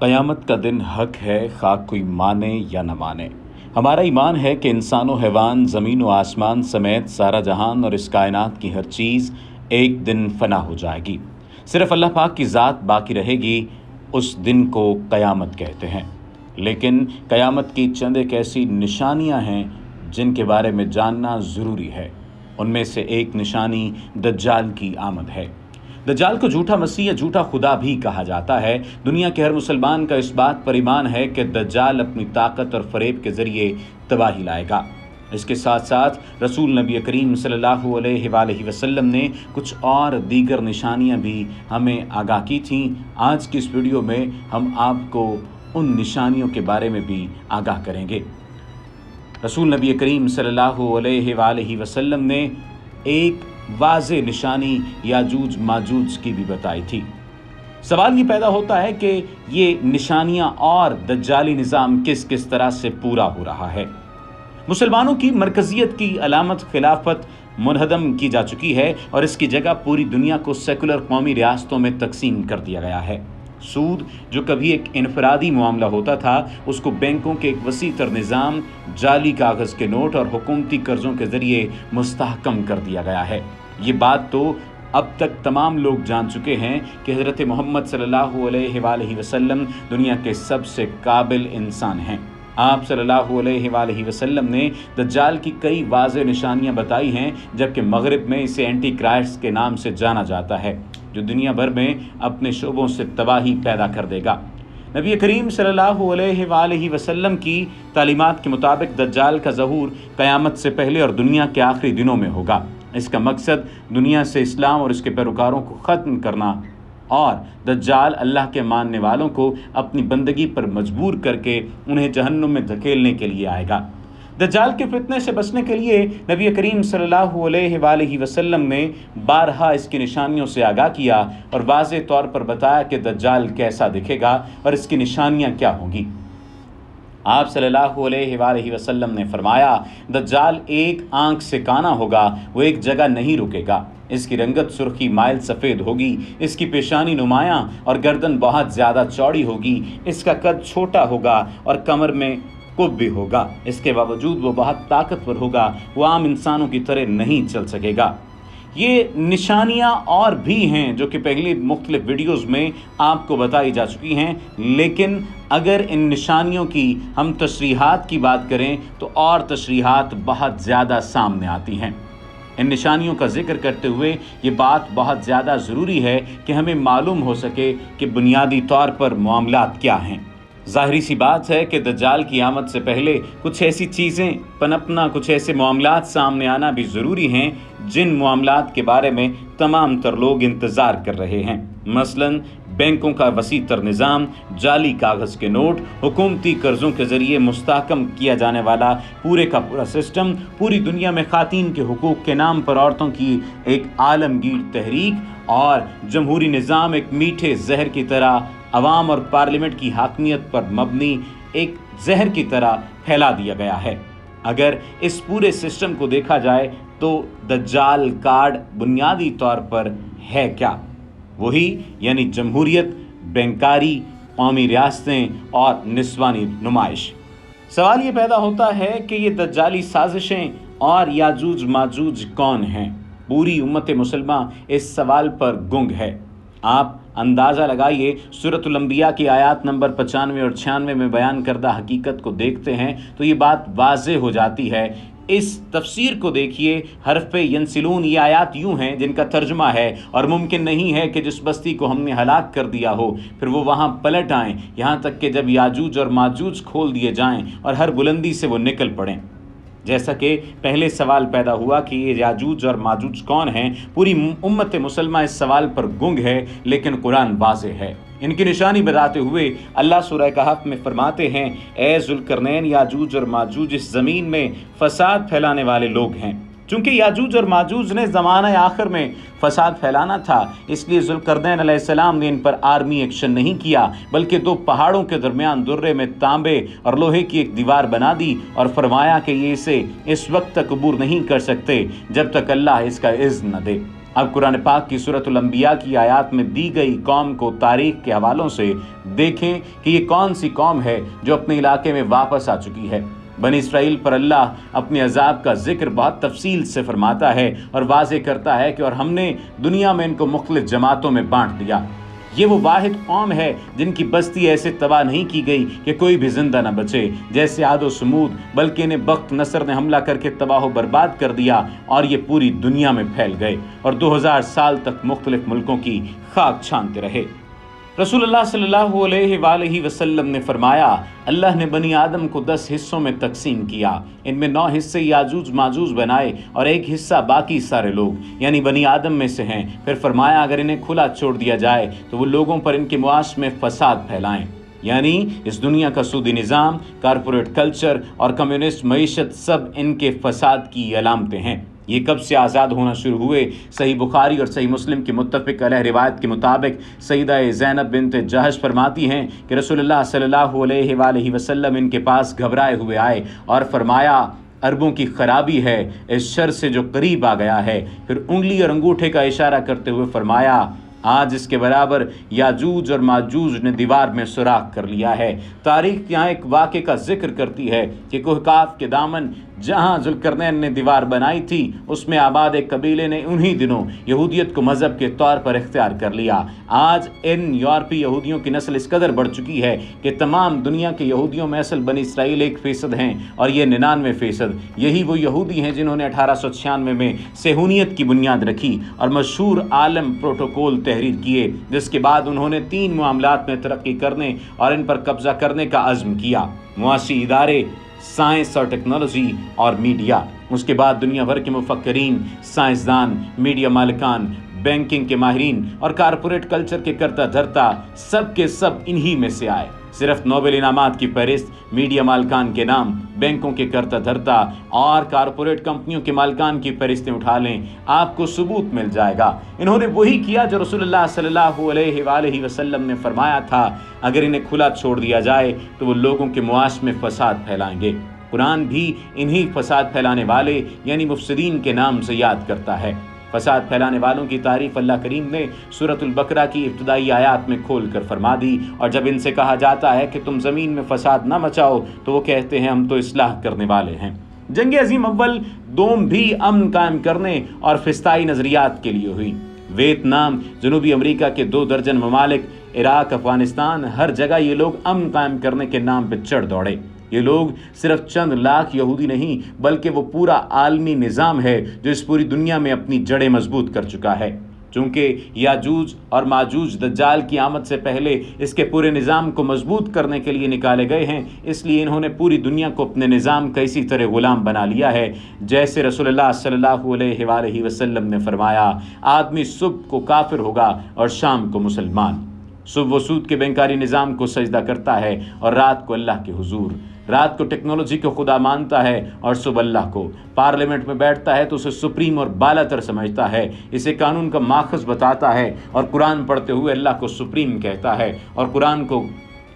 قیامت کا دن حق ہے، خواہ کوئی مانے یا نہ مانے۔ ہمارا ایمان ہے کہ انسان و حیوان، زمین و آسمان سمیت سارا جہان اور اس کائنات کی ہر چیز ایک دن فنا ہو جائے گی۔ صرف اللہ پاک کی ذات باقی رہے گی۔ اس دن کو قیامت کہتے ہیں۔ لیکن قیامت کی چند ایک ایسی نشانیاں ہیں جن کے بارے میں جاننا ضروری ہے۔ ان میں سے ایک نشانی دجال کی آمد ہے۔ دجال کو جھوٹا مسیح یا جھوٹا خدا بھی کہا جاتا ہے۔ دنیا کے ہر مسلمان کا اس بات پر ایمان ہے کہ دجال اپنی طاقت اور فریب کے ذریعے تباہی لائے گا۔ اس کے ساتھ ساتھ رسول نبی کریم صلی اللہ علیہ وآلہ وسلم نے کچھ اور دیگر نشانیاں بھی ہمیں آگاہ کی تھیں۔ آج کی اس ویڈیو میں ہم آپ کو ان نشانیوں کے بارے میں بھی آگاہ کریں گے۔ رسول نبی کریم صلی اللہ علیہ وآلہ وسلم نے ایک واضح نشانی یاجوج ماجوج کی بھی بتائی تھی۔ سوال یہ پیدا ہوتا ہے کہ یہ نشانیاں اور دجالی نظام کس کس طرح سے پورا ہو رہا ہے۔ مسلمانوں کی مرکزیت کی علامت خلافت منہدم کی جا چکی ہے اور اس کی جگہ پوری دنیا کو سیکولر قومی ریاستوں میں تقسیم کر دیا گیا ہے۔ سود جو کبھی ایک انفرادی معاملہ ہوتا تھا، اس کو بینکوں کے ایک وسیع تر نظام، جعلی کاغذ کے نوٹ اور حکومتی قرضوں کے ذریعے مستحکم کر دیا گیا ہے۔ یہ بات تو اب تک تمام لوگ جان چکے ہیں کہ حضرت محمد صلی اللہ علیہ وآلہ وسلم دنیا کے سب سے قابل انسان ہیں۔ آپ صلی اللہ علیہ وآلہ وسلم نے دجال کی کئی واضح نشانیاں بتائی ہیں، جبکہ مغرب میں اسے اینٹی کرائسٹ کے نام سے جانا جاتا ہے، جو دنیا بھر میں اپنے شعبوں سے تباہی پیدا کر دے گا۔ نبی کریم صلی اللہ علیہ وآلہ وسلم کی تعلیمات کے مطابق دجال کا ظہور قیامت سے پہلے اور دنیا کے آخری دنوں میں ہوگا۔ اس کا مقصد دنیا سے اسلام اور اس کے پیروکاروں کو ختم کرنا، اور دجال اللہ کے ماننے والوں کو اپنی بندگی پر مجبور کر کے انہیں جہنم میں دھکیلنے کے لیے آئے گا۔ دجال کے فتنے سے بچنے کے لیے نبی کریم صلی اللہ علیہ وآلہ وسلم نے بارہا اس کی نشانیوں سے آگاہ کیا اور واضح طور پر بتایا کہ دجال کیسا دکھے گا اور اس کی نشانیاں کیا ہوں گی۔ آپ صلی اللہ علیہ وآلہ وسلم نے فرمایا، دجال ایک آنکھ سے کانا ہوگا، وہ ایک جگہ نہیں رکے گا۔ اس کی رنگت سرخی مائل سفید ہوگی، اس کی پیشانی نمایاں اور گردن بہت زیادہ چوڑی ہوگی، اس کا قد چھوٹا ہوگا اور کمر میں کب بھی ہوگا۔ اس کے باوجود وہ بہت طاقتور ہوگا، وہ عام انسانوں کی طرح نہیں چل سکے گا۔ یہ نشانیاں اور بھی ہیں جو کہ پہلی مختلف ویڈیوز میں آپ کو بتائی جا چکی ہیں، لیکن اگر ان نشانیوں کی ہم تشریحات کی بات کریں تو اور تشریحات بہت زیادہ سامنے آتی ہیں۔ ان نشانیوں کا ذکر کرتے ہوئے یہ بات بہت زیادہ ضروری ہے کہ ہمیں معلوم ہو سکے کہ بنیادی طور پر معاملات کیا ہیں۔ ظاہری سی بات ہے کہ دجال کی آمد سے پہلے کچھ ایسی چیزیں پنپنا، کچھ ایسے معاملات سامنے آنا بھی ضروری ہیں جن معاملات کے بارے میں تمام تر لوگ انتظار کر رہے ہیں۔ مثلاً بینکوں کا وسیع تر نظام، جعلی کاغذ کے نوٹ، حکومتی قرضوں کے ذریعے مستحکم کیا جانے والا پورے کا پورا سسٹم، پوری دنیا میں خواتین کے حقوق کے نام پر عورتوں کی ایک عالمگیر تحریک، اور جمہوری نظام ایک میٹھے زہر کی طرح عوام اور پارلیمنٹ کی حاکمیت پر مبنی ایک زہر کی طرح پھیلا دیا گیا ہے۔ اگر اس پورے سسٹم کو دیکھا جائے تو دجال کارڈ بنیادی طور پر ہے کیا؟ وہی یعنی جمہوریت، بینکاری، قومی ریاستیں اور نسوانی نمائش۔ سوال یہ پیدا ہوتا ہے کہ یہ دجالی سازشیں اور یاجوج ماجوج کون ہیں؟ پوری امت مسلمہ اس سوال پر گنگ ہے۔ آپ اندازہ لگائیے، سورۃ الانبیاء کی آیات نمبر 95 اور 96 میں بیان کردہ حقیقت کو دیکھتے ہیں تو یہ بات واضح ہو جاتی ہے۔ اس تفسیر کو دیکھیے، حرف ینسلون، یہ آیات یوں ہیں جن کا ترجمہ ہے، اور ممکن نہیں ہے کہ جس بستی کو ہم نے ہلاک کر دیا ہو پھر وہ وہاں پلٹ آئیں، یہاں تک کہ جب یاجوج اور ماجوج کھول دیے جائیں اور ہر بلندی سے وہ نکل پڑیں۔ جیسا کہ پہلے سوال پیدا ہوا کہ یہ یاجوج اور ماجوج کون ہیں، پوری امت مسلمہ اس سوال پر گنگ ہے، لیکن قرآن واضح ہے۔ ان کی نشانی بتاتے ہوئے اللہ سورہ کہف میں فرماتے ہیں، اے ذوالقرنین، یاجوج اور ماجوج اس زمین میں فساد پھیلانے والے لوگ ہیں۔ چونکہ یاجوج اور ماجوج نے زمانہ آخر میں فساد پھیلانا تھا، اس لیے ذوالقرنین علیہ السلام نے ان پر آرمی ایکشن نہیں کیا، بلکہ دو پہاڑوں کے درمیان درے میں تانبے اور لوہے کی ایک دیوار بنا دی اور فرمایا کہ یہ اسے اس وقت تک عبور نہیں کر سکتے جب تک اللہ اس کا اذن نہ دے۔ اب قرآن پاک کی سورۃ الانبیاء کی آیات میں دی گئی قوم کو تاریخ کے حوالوں سے دیکھیں کہ یہ کون سی قوم ہے جو اپنے علاقے میں واپس آ چکی ہے۔ بنی اسرائیل پر اللہ اپنے عذاب کا ذکر بہت تفصیل سے فرماتا ہے اور واضح کرتا ہے کہ اور ہم نے دنیا میں ان کو مختلف جماعتوں میں بانٹ دیا۔ یہ وہ واحد قوم ہے جن کی بستی ایسے تباہ نہیں کی گئی کہ کوئی بھی زندہ نہ بچے، جیسے عاد و سمود، بلکہ انہیں بخت نصر نے حملہ کر کے تباہ و برباد کر دیا اور یہ پوری دنیا میں پھیل گئے اور 2000 سال تک مختلف ملکوں کی خاک چھانتے رہے۔ رسول اللہ صلی اللہ علیہ وآلہ وسلم نے فرمایا، اللہ نے بنی آدم کو 10 حصوں میں تقسیم کیا، ان میں 9 حصے یاجوج ماجوج بنائے اور 1 حصہ باقی سارے لوگ یعنی بنی آدم میں سے ہیں۔ پھر فرمایا اگر انہیں کھلا چھوڑ دیا جائے تو وہ لوگوں پر ان کے معاش میں فساد پھیلائیں، یعنی اس دنیا کا سودی نظام، کارپوریٹ کلچر اور کمیونسٹ معیشت سب ان کے فساد کی علامتیں ہیں۔ یہ کب سے آزاد ہونا شروع ہوئے؟ صحیح بخاری اور صحیح مسلم کی متفق علیہ روایت کے مطابق سیدہ زینب بنت جہش فرماتی ہیں کہ رسول اللہ صلی اللہ علیہ وآلہ وسلم ان کے پاس گھبرائے ہوئے آئے اور فرمایا عربوں کی خرابی ہے، اس شر سے جو قریب آ گیا ہے۔ پھر انگلی اور انگوٹھے کا اشارہ کرتے ہوئے فرمایا آج اس کے برابر یاجوج اور ماجوج نے دیوار میں سوراخ کر لیا ہے۔ تاریخ یہاں ایک واقعے کا ذکر کرتی ہے کہ کوہکاف کے دامن جہاں ذوالقرنین نے دیوار بنائی تھی اس میں آباد ایک قبیلے نے انہی دنوں یہودیت کو مذہب کے طور پر اختیار کر لیا۔ آج ان یورپی یہودیوں کی نسل اس قدر بڑھ چکی ہے کہ تمام دنیا کے یہودیوں میں اصل بنی اسرائیل 1% ہیں اور یہ 99%۔ یہی وہ یہودی ہیں جنہوں نے 1896 میں صہیونیت کی بنیاد رکھی اور مشہور عالم پروٹوکول تحریر کیے، جس کے بعد انہوں نے 3 معاملات میں ترقی کرنے اور ان پر قبضہ کرنے کا عزم کیا: معاشی ادارے، سائنس اور ٹیکنالوجی اور میڈیا۔ اس کے بعد دنیا بھر کے مفکرین، سائنسدان، میڈیا مالکان، بینکنگ کے ماہرین اور کارپوریٹ کلچر کے کرتا دھرتا سب کے سب انہی میں سے آئے۔ صرف نوبل انعامات کی فہرست، میڈیا مالکان کے نام، بینکوں کے کرتا دھرتا اور کارپوریٹ کمپنیوں کے مالکان کی فہرستیں اٹھا لیں، آپ کو ثبوت مل جائے گا۔ انہوں نے وہی کیا جو رسول اللہ صلی اللہ علیہ وآلہ وسلم نے فرمایا تھا، اگر انہیں کھلا چھوڑ دیا جائے تو وہ لوگوں کے معاش میں فساد پھیلائیں گے۔ قرآن بھی انہی فساد پھیلانے والے یعنی مفسدین کے نام سے یاد کرتا ہے۔ فساد پھیلانے والوں کی تعریف اللہ کریم نے سورۃ البقرہ کی ابتدائی آیات میں کھول کر فرما دی، اور جب ان سے کہا جاتا ہے کہ تم زمین میں فساد نہ مچاؤ تو وہ کہتے ہیں ہم تو اصلاح کرنے والے ہیں۔ جنگ عظیم اول دوم بھی امن قائم کرنے اور فسطائی نظریات کے لیے ہوئی۔ ویتنام، جنوبی امریکہ کے 2 درجن ممالک، عراق، افغانستان، ہر جگہ یہ لوگ امن قائم کرنے کے نام پہ چڑھ دوڑے۔ یہ لوگ صرف چند لاکھ یہودی نہیں بلکہ وہ پورا عالمی نظام ہے جو اس پوری دنیا میں اپنی جڑیں مضبوط کر چکا ہے۔ چونکہ یاجوج اور ماجوج دجال کی آمد سے پہلے اس کے پورے نظام کو مضبوط کرنے کے لیے نکالے گئے ہیں، اس لیے انہوں نے پوری دنیا کو اپنے نظام کا اسی طرح غلام بنا لیا ہے، جیسے رسول اللہ صلی اللہ علیہ وآلہ وسلم نے فرمایا آدمی صبح کو کافر ہوگا اور شام کو مسلمان۔ صبح و سود کے بینکاری نظام کو سجدہ کرتا ہے اور رات کو اللہ کے حضور، رات کو ٹیکنالوجی کو خدا مانتا ہے اور صبح اللہ کو۔ پارلیمنٹ میں بیٹھتا ہے تو اسے سپریم اور بالا تر سمجھتا ہے، اسے قانون کا ماخذ بتاتا ہے اور قرآن پڑھتے ہوئے اللہ کو سپریم کہتا ہے اور قرآن کو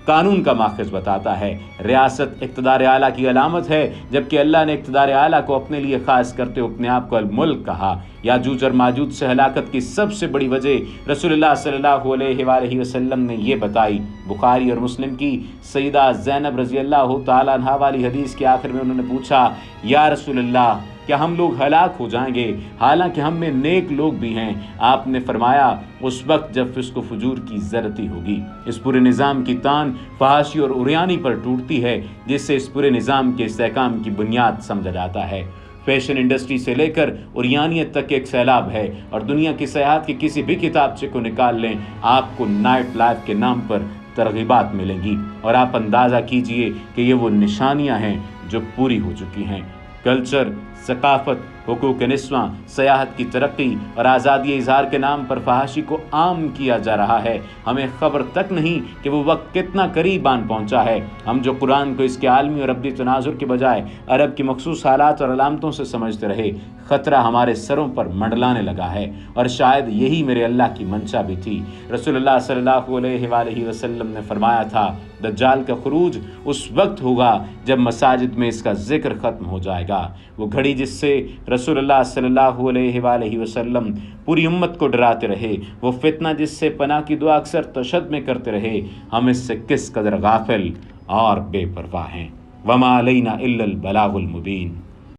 قانون کا ماخذ بتاتا ہے۔ ریاست اقتدار اعلیٰ کی علامت ہے، جبکہ اللہ نے اقتدار اعلیٰ کو اپنے لیے خاص کرتے ہوئے اپنے آپ کو الملک کہا۔ یاجوج اور ماجوج سے ہلاکت کی سب سے بڑی وجہ رسول اللہ صلی اللہ علیہ وآلہ وسلم نے یہ بتائی۔ بخاری اور مسلم کی سیدہ زینب رضی اللہ تعالیٰ عنہا والی حدیث کے آخر میں انہوں نے پوچھا یا رسول اللہ کیا ہم لوگ ہلاک ہو جائیں گے حالانکہ ہم میں نیک لوگ بھی ہیں؟ آپ نے فرمایا اس وقت جب فسق و فجور کی زیادتی ہوگی۔ اس پورے نظام کی تان فحاشی اور عریانی پر ٹوٹتی ہے، جس سے اس پورے نظام کے استحکام کی بنیاد سمجھا جاتا ہے۔ فیشن انڈسٹری سے لے کر عریانیت تک ایک سیلاب ہے، اور دنیا کی سیاحت کی کسی بھی کتابچے کو نکال لیں آپ کو نائٹ لائف کے نام پر ترغیبات ملیں گی، اور آپ اندازہ کیجئے کہ یہ وہ نشانیاں ہیں جو پوری ہو چکی ہیں۔ کلچر، ثقافت، حقوق نسواں، سیاحت کی ترقی اور آزادی اظہار کے نام پر فحاشی کو عام کیا جا رہا ہے۔ ہمیں خبر تک نہیں کہ وہ وقت کتنا قریب آن پہنچا ہے۔ ہم جو قرآن کو اس کے عالمی اور ابدی تناظر کے بجائے عرب کی مخصوص حالات اور علامتوں سے سمجھتے رہے، خطرہ ہمارے سروں پر منڈلانے لگا ہے، اور شاید یہی میرے اللہ کی منشا بھی تھی۔ رسول اللہ صلی اللہ علیہ وآلہ وسلم نے فرمایا تھا دجال کا خروج اس وقت ہوگا جب مساجد میں اس کا ذکر ختم ہو جائے گا۔ وہ گھڑی جس سے رسول اللہ صلی اللہ علیہ وآلہ وسلم پوری امت کو ڈراتے رہے، وہ فتنہ جس سے پناہ کی دعا اکثر تشہد میں کرتے رہے، ہم اس سے کس قدر غافل اور بے پرواہ ہیں۔ وما علینا الا البلاغ المبین۔